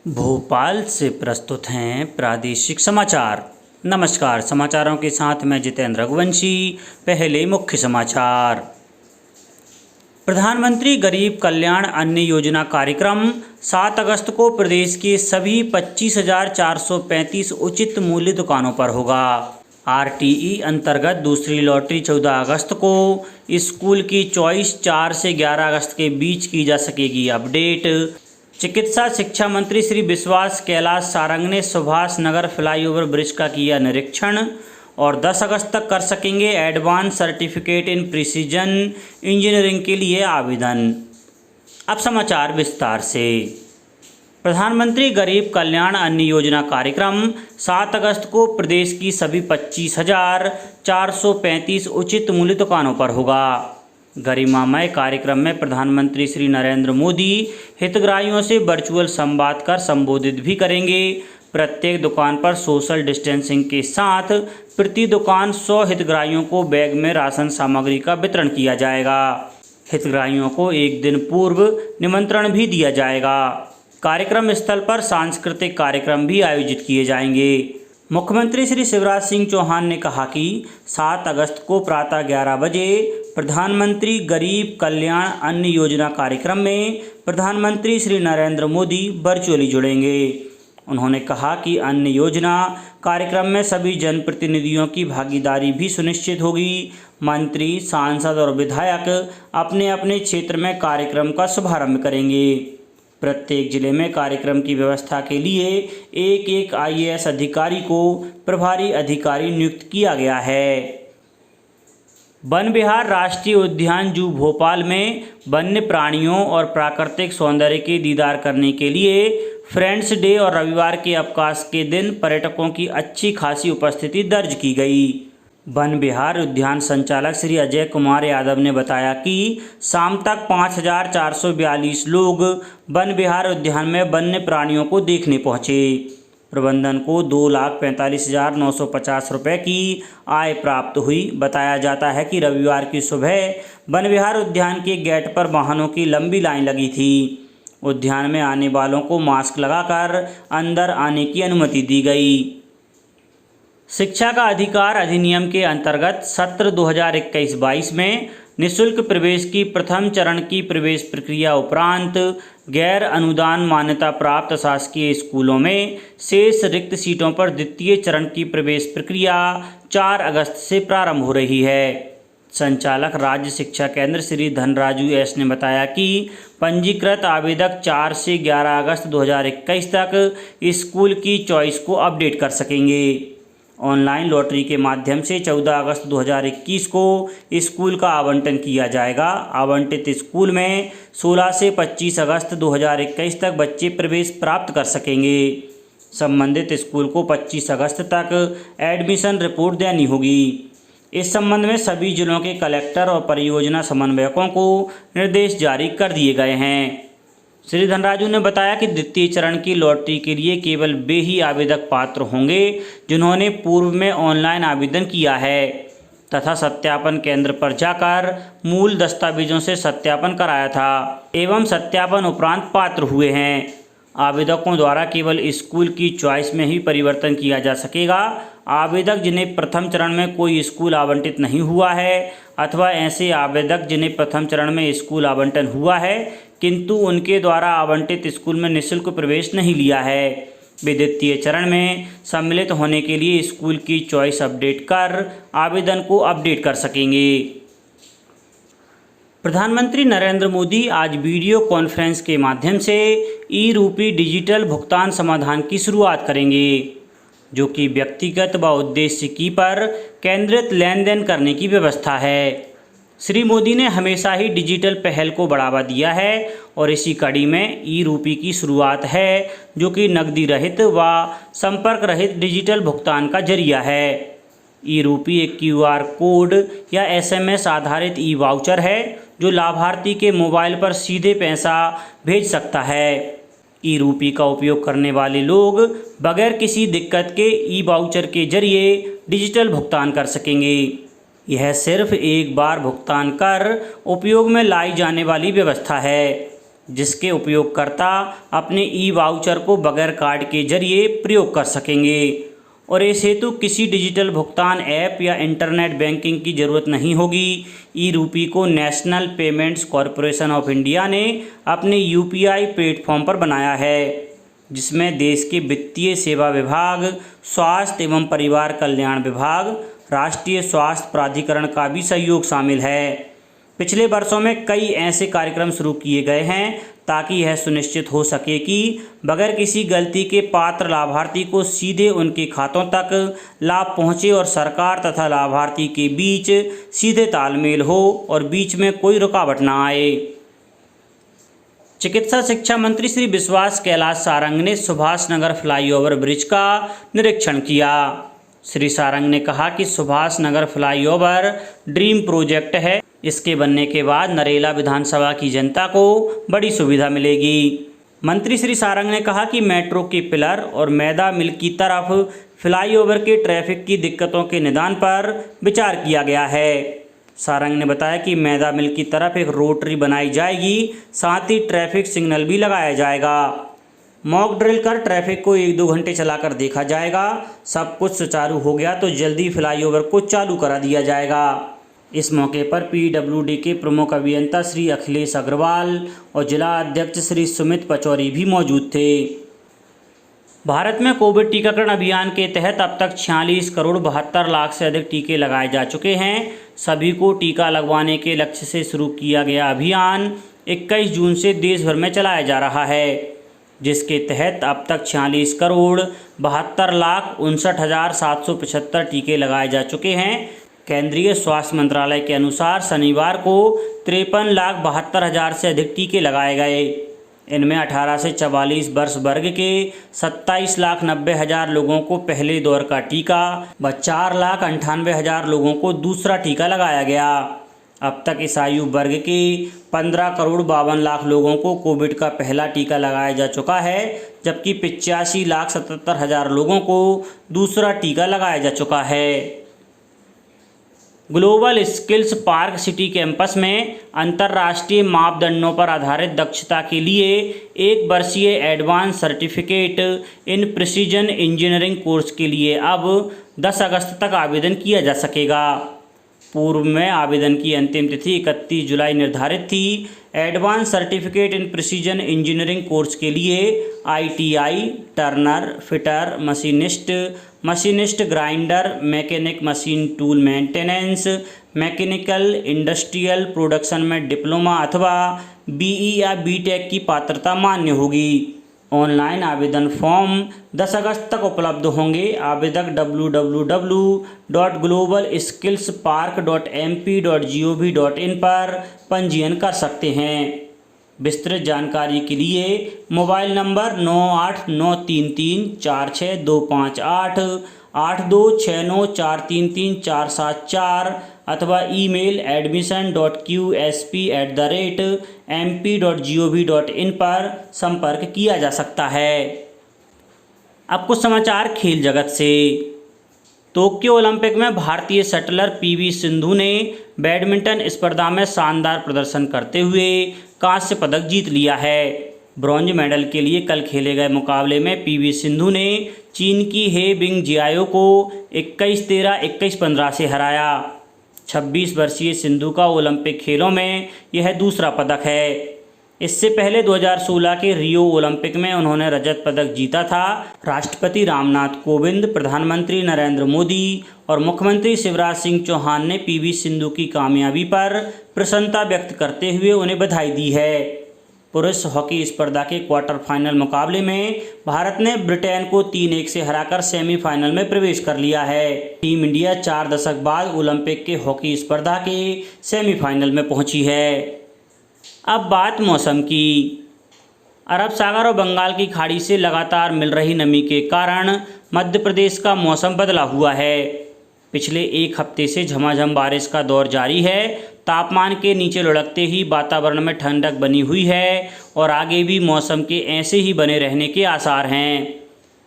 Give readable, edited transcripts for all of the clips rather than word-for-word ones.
भोपाल से प्रस्तुत हैं प्रादेशिक समाचार। नमस्कार, समाचारों के साथ मैं जितेंद्र रघुवंशी। पहले मुख्य समाचार। प्रधानमंत्री गरीब कल्याण अन्न योजना कार्यक्रम 7 अगस्त को प्रदेश के सभी 25,435 उचित मूल्य दुकानों पर होगा। आरटीई अंतर्गत दूसरी लॉटरी 14 अगस्त को, स्कूल की चॉइस 4 से 11 अगस्त के बीच की जा सकेगी अपडेट। चिकित्सा शिक्षा मंत्री श्री विश्वास कैलाश सारंग ने सुभाष नगर फ्लाईओवर ब्रिज का किया निरीक्षण और 10 अगस्त तक कर सकेंगे advance certificate in precision engineering के लिए आवेदन। अब समाचार विस्तार से। प्रधानमंत्री गरीब कल्याण अन्न योजना कार्यक्रम 7 अगस्त को प्रदेश की सभी 25,435 उचित मूल्य दुकानों पर होगा। गरिमामय कार्यक्रम में प्रधानमंत्री श्री नरेंद्र मोदी हितग्राहियों से वर्चुअल संवाद कर संबोधित भी करेंगे। प्रत्येक दुकान पर सोशल डिस्टेंसिंग के साथ प्रति दुकान 100 हितग्राहियों को बैग में राशन सामग्री का वितरण किया जाएगा। हितग्राहियों को एक दिन पूर्व निमंत्रण भी दिया जाएगा। कार्यक्रम स्थल पर सांस्कृतिक कार्यक्रम भी आयोजित किए जाएंगे। मुख्यमंत्री श्री शिवराज सिंह चौहान ने कहा कि 7 अगस्त को प्रातः 11 बजे प्रधानमंत्री गरीब कल्याण अन्न योजना कार्यक्रम में प्रधानमंत्री श्री नरेंद्र मोदी वर्चुअली जुड़ेंगे। उन्होंने कहा कि अन्न योजना कार्यक्रम में सभी जनप्रतिनिधियों की भागीदारी भी सुनिश्चित होगी। मंत्री, सांसद और विधायक अपने अपने क्षेत्र में कार्यक्रम का शुभारंभ करेंगे। प्रत्येक जिले में कार्यक्रम की व्यवस्था के लिए एक आईएएस अधिकारी को प्रभारी अधिकारी नियुक्त किया गया है। वन विहार राष्ट्रीय उद्यान जू भोपाल में वन्य प्राणियों और प्राकृतिक सौंदर्य के दीदार करने के लिए फ्रेंड्स डे और रविवार के अवकाश के दिन पर्यटकों की अच्छी खासी उपस्थिति दर्ज की गई। वन विहार उद्यान संचालक श्री अजय कुमार यादव ने बताया कि शाम तक 5,442 लोग वन विहार उद्यान में वन्य प्राणियों को देखने पहुंचे। प्रबंधन को 2,45,950 रुपये की आय प्राप्त हुई। बताया जाता है कि रविवार की सुबह वन विहार उद्यान के गेट पर वाहनों की लंबी लाइन लगी थी। उद्यान में आने वालों को मास्क लगाकर अंदर आने की अनुमति दी गई। शिक्षा का अधिकार अधिनियम के अंतर्गत सत्र 2021-22 में निःशुल्क प्रवेश की प्रथम चरण की प्रवेश प्रक्रिया उपरांत गैर अनुदान मान्यता प्राप्त शासकीय स्कूलों में शेष रिक्त सीटों पर द्वितीय चरण की प्रवेश प्रक्रिया 4 अगस्त से प्रारंभ हो रही है। संचालक राज्य शिक्षा केंद्र श्री धनराजू एस ने बताया कि पंजीकृत आवेदक 4 से 11 अगस्त 2021 तक स्कूल की चॉइस को अपडेट कर सकेंगे। ऑनलाइन लॉटरी के माध्यम से 14 अगस्त 2021 को स्कूल का आवंटन किया जाएगा। आवंटित स्कूल में 16 से 25 अगस्त 2021 तक बच्चे प्रवेश प्राप्त कर सकेंगे। संबंधित स्कूल को 25 अगस्त तक एडमिशन रिपोर्ट देनी होगी। इस संबंध में सभी जिलों के कलेक्टर और परियोजना समन्वयकों को निर्देश जारी कर दिए गए हैं। श्री धनराजू ने बताया कि द्वितीय चरण की लॉटरी के लिए केवल वे ही आवेदक पात्र होंगे जिन्होंने पूर्व में ऑनलाइन आवेदन किया है तथा सत्यापन केंद्र पर जाकर मूल दस्तावेजों से सत्यापन कराया था एवं सत्यापन उपरांत पात्र हुए हैं। आवेदकों द्वारा केवल स्कूल की चॉइस में ही परिवर्तन किया जा सकेगा। आवेदक जिन्हें प्रथम चरण में कोई स्कूल आवंटित नहीं हुआ है अथवा ऐसे आवेदक जिन्हें प्रथम चरण में स्कूल आवंटन हुआ है किंतु उनके द्वारा आवंटित स्कूल में निःशुल्क प्रवेश नहीं लिया है, वे द्वितीय चरण में सम्मिलित होने के लिए स्कूल की चॉइस अपडेट कर आवेदन को अपडेट कर सकेंगे। प्रधानमंत्री नरेंद्र मोदी आज वीडियो कॉन्फ्रेंस के माध्यम से ई-रूपी डिजिटल भुगतान समाधान की शुरुआत करेंगे, जो कि व्यक्तिगत व उद्देश्य की पर केंद्रित लेन देन करने की व्यवस्था है। श्री मोदी ने हमेशा ही डिजिटल पहल को बढ़ावा दिया है और इसी कड़ी में ई-रूपी की शुरुआत है, जो कि नकदी रहित व संपर्क रहित डिजिटल भुगतान का जरिया है। ई-रूपी एक क्यूआर कोड या एसएमएस आधारित ई वाउचर है जो लाभार्थी के मोबाइल पर सीधे पैसा भेज सकता है। ई-रूपी का उपयोग करने वाले लोग बगैर किसी दिक्कत के ई वाउचर के जरिए डिजिटल भुगतान कर सकेंगे। यह सिर्फ एक बार भुगतान कर उपयोग में लाई जाने वाली व्यवस्था है। जिसके उपयोगकर्ता अपने ई वाउचर को बगैर कार्ड के जरिए प्रयोग कर सकेंगे और इस हेतु किसी डिजिटल भुगतान ऐप या इंटरनेट बैंकिंग की ज़रूरत नहीं होगी। ई रूपी को national payments corporation of India ने अपने यूपीआई प्लेटफॉर्म पर बनाया है, जिसमें देश के वित्तीय सेवा विभाग, स्वास्थ्य एवं परिवार कल्याण विभाग, राष्ट्रीय स्वास्थ्य प्राधिकरण का भी सहयोग शामिल है। पिछले वर्षों में कई ऐसे कार्यक्रम शुरू किए गए हैं ताकि यह सुनिश्चित हो सके कि बगैर किसी गलती के पात्र लाभार्थी को सीधे उनके खातों तक लाभ पहुंचे और सरकार तथा लाभार्थी के बीच सीधे तालमेल हो और बीच में कोई रुकावट न आए। चिकित्सा शिक्षा मंत्री श्री विश्वास कैलाश सारंग ने सुभाष नगर फ्लाईओवर ब्रिज का निरीक्षण किया। श्री सारंग ने कहा कि Subhash Nagar flyover dream project है। इसके बनने के बाद नरेला विधानसभा की जनता को बड़ी सुविधा मिलेगी। मंत्री श्री सारंग ने कहा कि मेट्रो के पिलर और मैदा मिल की तरफ फ्लाईओवर के ट्रैफिक की दिक्कतों के निदान पर विचार किया गया है। सारंग ने बताया कि मैदा मिल की तरफ एक रोटरी बनाई जाएगी, साथ ही ट्रैफिक सिग्नल भी लगाया जाएगा। मॉक ड्रिल कर ट्रैफिक को 1-2 घंटे चलाकर देखा जाएगा। सब कुछ सुचारू हो गया तो जल्दी फ्लाईओवर को चालू करा दिया जाएगा। इस मौके पर पीडब्ल्यूडी के प्रमुख अभियंता श्री अखिलेश अग्रवाल और जिला अध्यक्ष श्री सुमित पचौरी भी मौजूद थे। भारत में कोविड टीकाकरण अभियान के तहत अब तक 46 करोड़ 72 लाख से अधिक टीके लगाए जा चुके हैं। सभी को टीका लगवाने के लक्ष्य से शुरू किया गया अभियान 21 जून से देश भर में चलाया जा रहा है, जिसके तहत अब तक 46 करोड़ 72 लाख 59,775 टीके लगाए जा चुके हैं। केंद्रीय स्वास्थ्य मंत्रालय के अनुसार शनिवार को 53,72,000 से अधिक टीके लगाए गए। इनमें 18 से 44 वर्ष वर्ग के 27,90,000 लोगों को पहले दौर का टीका व 4,98,000 लोगों को दूसरा टीका लगाया गया। अब तक इस आयु वर्ग के 15 करोड़ 52 लाख लोगों को कोविड का पहला टीका लगाया जा चुका है, जबकि 85,77,000 लोगों को दूसरा टीका लगाया जा चुका है। Global skills park city campus में अंतर्राष्ट्रीय मापदंडों पर आधारित दक्षता के लिए 1 वर्षीय advance certificate in precision engineering course के लिए अब 10 अगस्त तक आवेदन किया जा सकेगा। पूर्व में आवेदन की अंतिम तिथि 31 जुलाई निर्धारित थी। Advance certificate in precision engineering course के लिए ITI, Turner, fitter, machinist grinder, mechanic machine tool maintenance, mechanical industrial production में डिप्लोमा अथवा BE या BTech की पात्रता मान्य होगी। ऑनलाइन आवेदन फॉर्म 10 अगस्त तक उपलब्ध होंगे। आवेदक www.globalskillspark.mp.gov.in पर पंजीयन कर सकते हैं। विस्तृत जानकारी के लिए मोबाइल नंबर 9893346258, 8269433474 अथवा ईमेल admission.qsp@mp.gov.in पर संपर्क किया जा सकता है। अब कुछ समाचार खेल जगत से। टोक्यो ओलंपिक में भारतीय शटलर PV सिंधु ने बैडमिंटन स्पर्धा में शानदार प्रदर्शन करते हुए कांस्य पदक जीत लिया है। ब्रॉन्ज मेडल के लिए कल खेले गए मुकाबले में PV सिंधु ने चीन की हे बिंगजियाओ को 21-13, 21-15 से हराया। 26 वर्षीय सिंधु का ओलंपिक खेलों में यह दूसरा पदक है। इससे पहले 2016 के रियो ओलंपिक में उन्होंने रजत पदक जीता था। राष्ट्रपति रामनाथ कोविंद, प्रधानमंत्री नरेंद्र मोदी और मुख्यमंत्री शिवराज सिंह चौहान ने PV सिंधु की कामयाबी पर प्रसन्नता व्यक्त करते हुए उन्हें बधाई दी है। पुरुष हॉकी स्पर्धा के क्वार्टर फाइनल मुकाबले में भारत ने ब्रिटेन को 3-1 से हराकर सेमीफाइनल में प्रवेश कर लिया है। टीम इंडिया 4 दशक बाद ओलंपिक के हॉकी स्पर्धा के सेमीफाइनल में पहुंची है। अब बात मौसम की। अरब सागर और बंगाल की खाड़ी से लगातार मिल रही नमी के कारण मध्य प्रदेश का मौसम बदला हुआ है। पिछले 1 हफ्ते से झमाझम बारिश का दौर जारी है। तापमान के नीचे लुढ़कते ही वातावरण में ठंडक बनी हुई है और आगे भी मौसम के ऐसे ही बने रहने के आसार हैं।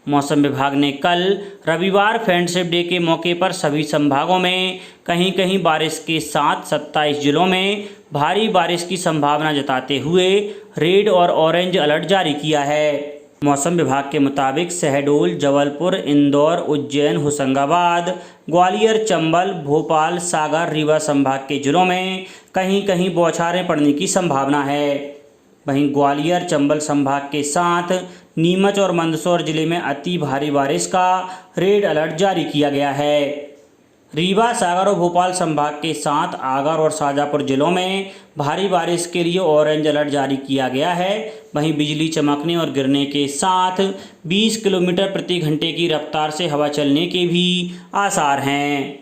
मौसम विभाग ने कल रविवार फ्रेंडशिप डे के मौके पर सभी संभागों में कहीं कहीं बारिश के साथ 27 जिलों में भारी बारिश की संभावना जताते हुए रेड और ऑरेंज अलर्ट जारी किया है। मौसम विभाग के मुताबिक शहडोल, जबलपुर, इंदौर, उज्जैन, होशंगाबाद, ग्वालियर, चंबल, भोपाल, सागर, रीवा संभाग के जिलों में कहीं कहीं बौछारें पड़ने की संभावना है। वहीं ग्वालियर, चंबल संभाग के साथ नीमच और मंदसौर जिले में अति भारी बारिश का रेड अलर्ट जारी किया गया है। रीवा, सागर और भोपाल संभाग के साथ आगर और शाजापुर जिलों में भारी बारिश के लिए ऑरेंज अलर्ट जारी किया गया है। वहीं बिजली चमकने और गिरने के साथ 20 किलोमीटर प्रति घंटे की रफ्तार से हवा चलने के भी आसार हैं।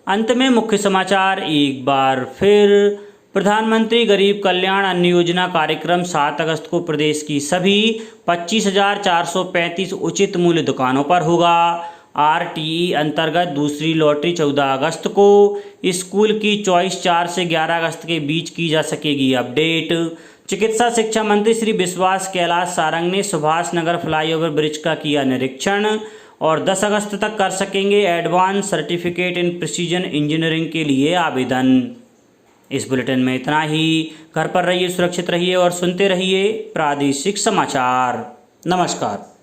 अंत में मुख्य समाचार एक बार फिर। प्रधानमंत्री गरीब कल्याण अन्न योजना कार्यक्रम 7 अगस्त को प्रदेश की सभी 25,435 उचित मूल्य दुकानों पर होगा। RTE अंतर्गत दूसरी लॉटरी 14 अगस्त को। स्कूल की चॉइस 4 से 11 अगस्त के बीच की जा सकेगी अपडेट। चिकित्सा शिक्षा मंत्री श्री विश्वास कैलाश सारंग ने सुभाष नगर फ्लाईओवर ब्रिज का किया निरीक्षण और 10 अगस्त तक कर सकेंगे advance certificate in precision engineering के लिए आवेदन। इस बुलेटिन में इतना ही। घर पर रहिए, सुरक्षित रहिए और सुनते रहिए प्रादेशिक समाचार। नमस्कार।